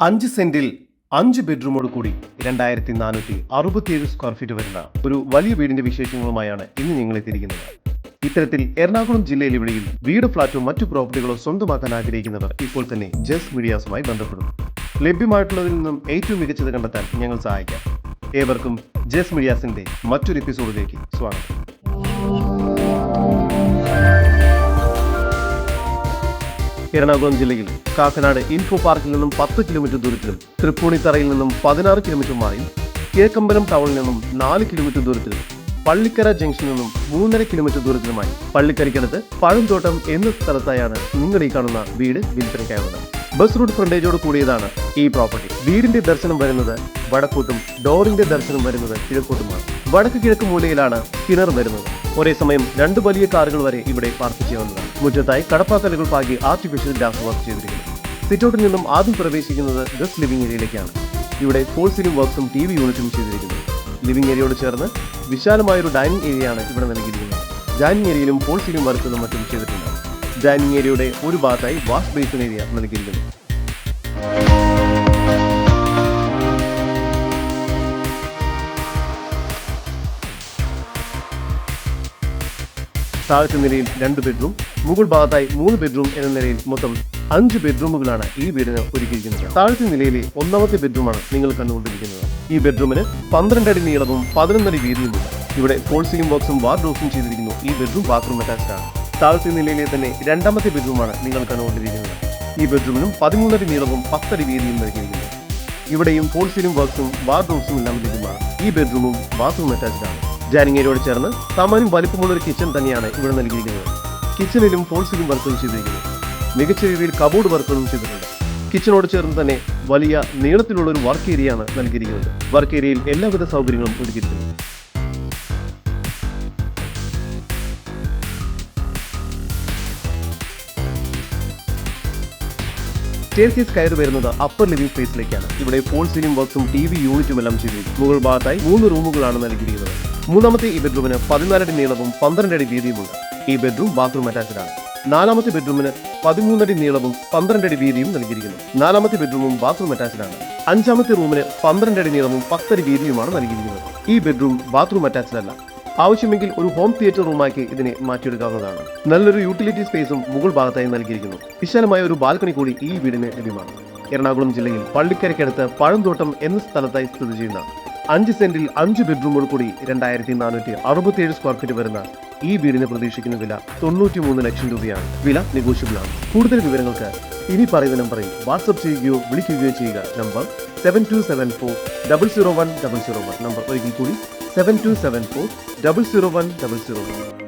5 സെന്റിൽ 5 ബെഡ്റൂമോട് കൂടി 2467 square feet വരുന്ന ഒരു വലിയ വീടിന്റെ വിശേഷങ്ങളുമായാണ് ഇന്ന് ഞങ്ങൾ എത്തിയിരിക്കുന്നത്. ഇത്തരത്തിൽ എറണാകുളം ജില്ലയിൽ എവിടെയും വീട്, ഫ്ളാറ്റോ മറ്റു പ്രോപ്പർട്ടികളോ സ്വന്തമാക്കാൻ ആഗ്രഹിക്കുന്നവർ ഇപ്പോൾ തന്നെ ജസ് മീഡിയാസുമായി ബന്ധപ്പെടും. ലഭ്യമായിട്ടുള്ളതിൽ നിന്നും ഏറ്റവും മികച്ചത് കണ്ടെത്താൻ ഞങ്ങൾ സഹായിക്കാം. ഏവർക്കും ജസ് മീഡിയാസിന്റെ മറ്റൊരു എപ്പിസോഡിലേക്ക് സ്വാഗതം. എറണാകുളം ജില്ലയിൽ കാക്കനാട് ഇൻഫോ പാർക്കിൽ നിന്നും 10 കിലോമീറ്റർ ദൂരത്തിലും തൃപ്പൂണിത്തറയിൽ നിന്നും 16 കിലോമീറ്റർ മാറിയും കിഴക്കമ്പലം ടൗണിൽ നിന്നും 4 കിലോമീറ്റർ ദൂരത്തിലും പള്ളിക്കര ജംഗ്ഷനിൽ നിന്നും 3.5 കിലോമീറ്റർ ദൂരത്തിലുമായി പള്ളിക്കരയ്ക്കടുത്ത് പഴംതോട്ടം എന്ന സ്ഥലത്തായാണ് നിങ്ങൾ ഈ കാണുന്ന വീട് വിൽപ്പനയ്ക്കായുള്ളത്. ബസ് റൂട്ട് ഫ്രണ്ടേജോട് കൂടിയതാണ് ഈ പ്രോപ്പർട്ടി. വീടിന്റെ ദർശനം വരുന്നത് വടക്കോട്ടും ഡോറിന്റെ ദർശനം വരുന്നത് കിഴക്കോട്ടുമാണ്. വടക്ക് കിഴക്ക് മൂലയിലാണ് കിണർ വരുന്നത്. ഒരേ സമയം 2 വലിയ കാറുകൾ വരെ ഇവിടെ പാർക്ക് ചെയ്യാവുന്നതാണ്. മുറ്റത്തായി കടപ്പാക്കലുകൾ പാകി ആർട്ടിഫിഷ്യൽ ഗ്രാസ് വർക്ക് ചെയ്തിരിക്കുന്നു. സിറ്റൗട്ടിൽ നിന്നും ആദ്യം പ്രവേശിക്കുന്നത് ഗസ്റ്റ് ലിവിംഗ് ഏരിയയിലേക്കാണ്. ഇവിടെ ഫോൾ സീലിംഗ് വർക്ക്സും TV യൂണിറ്റും ചെയ്തിരിക്കുന്നു. ലിവിംഗ് ഏരിയയോട് ചേർന്ന് വിശാലമായൊരു ഡൈനിങ് ഏരിയയാണ് ഇവിടെ നൽകിയിരിക്കുന്നത്. ഡൈനിങ് ഏരിയയിലും ഫോൾ സീലിംഗ് വർക്കുകളും മറ്റും ചെയ്തിട്ടുണ്ട്. ഡൈനിങ് ഏരിയയുടെ ഒരു ഭാഗത്തായി വാഷ് ബേസിൻ ഏരിയ നൽകിയിരിക്കുന്നു. താഴത്തെ നിലയിൽ 2 ബെഡ്റൂം, മുകൾ ഭാഗത്തായി 3 ബെഡ്റൂം എന്ന നിലയിൽ മൊത്തം 5 ബെഡ്റൂമുകളാണ് ഈ വീടിന് ഒരുക്കിയിരിക്കുന്നത്. താഴത്തെ നിലയിലെ 1ാമത്തെ ബെഡ്റൂമാണ് നിങ്ങൾ കണ്ടുകൊണ്ടിരിക്കുന്നത്. ഈ ബെഡ്റൂമിന് 12 അടി നീളവും 11 അടി വീതിയുമുണ്ട്. ഇവിടെ ഫോൾ സീലിംഗ് ബോക്സും വാർഡ്രോബ്സും ചെയ്തിരിക്കുന്നു. ഈ ബെഡ്റൂം ബാത്റൂം അറ്റാച്ച്ഡ് ആണ്. താഴത്തെ നിലയിലെ തന്നെ 2ാമത്തെ ബെഡ്റൂമാണ് നിങ്ങൾ കണ്ടുകൊണ്ടിരിക്കുന്നത്. ഈ ബെഡ്റൂമിനും 13 അടി നീളവും 10 അടി വീതിയും നൽകിയിരിക്കുന്നു. ഇവിടെയും ഫോൾ സീലിംഗ് ബോക്സും വാർഡ്രോബ്സും എല്ലാം ലഭ്യമാണ്. ഈ ബെഡ്റൂമും ബാത്റൂം അറ്റാച്ച്ഡ് ആണ്. ഡൈനിങ് ഏരിയയോട് ചേർന്ന് സാമാന്യം വലിപ്പമുള്ള ഒരു കിച്ചൺ തന്നെയാണ് ഇവിടെ നൽകിയിരിക്കുന്നത്. കിച്ചണിലും ഫോൾ സീലിംഗ് വർക്കുകൾ ചെയ്തിരിക്കുന്നു. മികച്ച രീതിയിൽ കബോർഡ് വർക്കുകളും ചെയ്തിട്ടുണ്ട്. കിച്ചണോട് ചേർന്ന് തന്നെ വലിയ നീളത്തിലുള്ള ഒരു വർക്ക് ഏരിയയാണ് നൽകിയിരിക്കുന്നത്. വർക്ക് ഏരിയയിൽ എല്ലാവിധ സൗകര്യങ്ങളും ഒരുക്കിയിരിക്കുന്നു. സ്റ്റെയർകേസ് കയറി വരുന്നത് അപ്പർ ലിവിംഗ് സ്പേസിലേക്കാണ്. ഇവിടെ ഫോൾ സീലിംഗ് വർക്ക്സും TV യൂണിറ്റും എല്ലാം ചെയ്തിരിക്കുന്നു. മുകൾ ഭാഗത്തായി 3 റൂമുകളാണ് നൽകിയിരിക്കുന്നത്. 3ാമത്തെ ഈ ബെഡ്റൂമിന് 14 അടി നീളവും 12 അടി വീതിയുമുണ്ട്. ഈ ബെഡ്റൂം ബാത്റൂം അറ്റാച്ച്ഡ് ആണ്. 4ാമത്തെ ബെഡ്റൂമിന് 13 അടി നീളവും 12 അടി വീതിയും നൽകിയിരിക്കുന്നു. 4ാമത്തെ ബെഡ്റൂമും ബാത്റൂം അറ്റാച്ച്ഡ് ആണ്. 5ാമത്തെ റൂമിന് 12 അടി നീളവും 10 അടി വീതിയുമാണ് നൽകിയിരിക്കുന്നത്. ഈ ബെഡ്റൂം ബാത്റൂം അറ്റാച്ച്ഡ് അല്ല. ആവശ്യമെങ്കിൽ ഒരു ഹോം തിയേറ്റർ റൂമാക്കി ഇതിനെ മാറ്റിയെടുക്കാവുന്നതാണ്. നല്ലൊരു യൂട്ടിലിറ്റി സ്പേസും മുകൾ ഭാഗത്തായി നൽകിയിരിക്കുന്നു. വിശാലമായ ഒരു ബാൽക്കണി കൂടി ഈ വീടിന് ലഭ്യമാണ്. എറണാകുളം ജില്ലയിൽ പള്ളിക്കരയ്ക്കടുത്ത് പഴംതോട്ടം എന്ന സ്ഥലത്തായി സ്ഥിതി ചെയ്യുന്ന 5 സെന്റിൽ 5 ബെഡ്റൂമോട് കൂടി 2467 സ്ക്വയർ ഫീറ്റ് വരുന്ന ഈ വീടിന് പ്രതീക്ഷിക്കുന്ന വില 93 ലക്ഷം രൂപയാണ്. വില നെഗോഷ്യബിൾ ആണ്. കൂടുതൽ വിവരങ്ങൾക്ക് ഇനി പറയുന്ന നമ്പറിൽ വാട്സ്ആപ്പ് ചെയ്യുകയോ വിളിക്കുകയോ ചെയ്യുക. നമ്പർ 7274 001 001. നമ്പർ ഒരിക്കൽ കൂടി 7274 001 001.